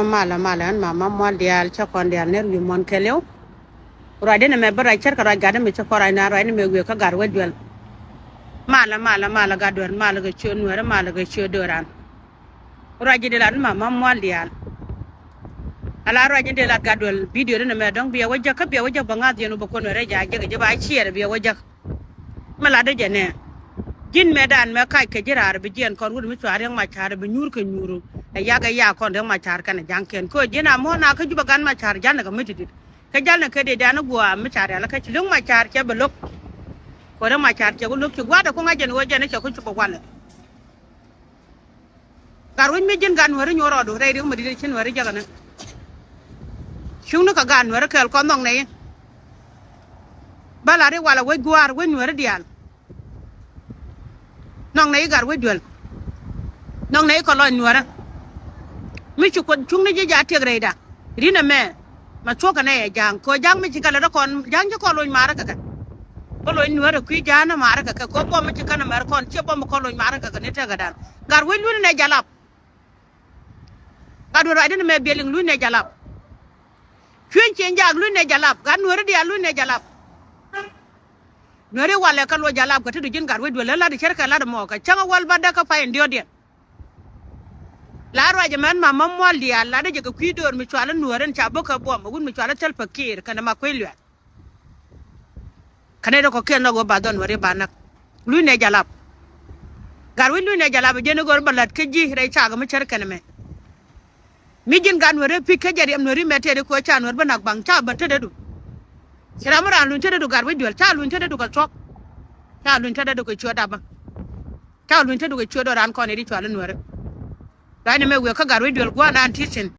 mala an mama mo dial chakon dial ner wi mon kelew rade ne me bara cher ka rade me chakora na rade me wi ka gar wedwel mala gadwel mala ga chon wera mala ga chodoran rade de lan mama mo dial ala rade de la gadwel video ne me dong biya wajja banga dinu ba kon wera ja je ba chier biya wajja mala de jene jin medan me kai ke jirar bi jen kon wud mi tware ma char bi nyur ke nyuru yaga ya kon de ma char kan janken ko jina mo na ka juba gan ma char jan ga mitidit ka jalna ke de dana gwa mi char ala ka chilung ma char ke belok ko de ma char ke guluk ci gwada ko ngajen wo jene ke ko ci ko wala garwin mi jin gan wari nyoro do re mu di cin wari jaga na shunu ka gan wari kel ko nong ne bala re wala we gwar we wari dial nong nei gar we duel nong nei ko lon nuara mi chu ko chung ne ja te greda rina me ma choka ne jang ko jang mi chikala da kon jang ko lon mara ka ko lon nuara ku jana mara ka ko bo mi chikana mar kon che bo ko lon mara ka ne te ga dan gar we lu ne jalap gar do radin me beling lu ne jalap chuen chen jag lu ne jalap gar nuara dia lu ne jalap nore wale ka lo jalab ka tudu jin gar we do la de cerka la de mo ka changa wal bada ka fa ndio de la ro jaman ma mam wal dia la de ka kuidor mi chwala nuren cha boka bo ma gun mi chwala tel fakir kana ma kwelwa kana do ko ken no ba don wore banak lu ne jalab gar we lu ne jalab je ne gor balat ke ji re cha ga mi cerka ne me mi jin gan wore pi ke jari am nori mete de ko cha nor banak bang cha ba tede du Siramura lun tada du garwe duel cha lun tada du ka chok cha lun tada du ko choda ba cha lun tada du ko chodo ran ko ne di chwala nuore dai ne me we ka garwe duel gwa na antichen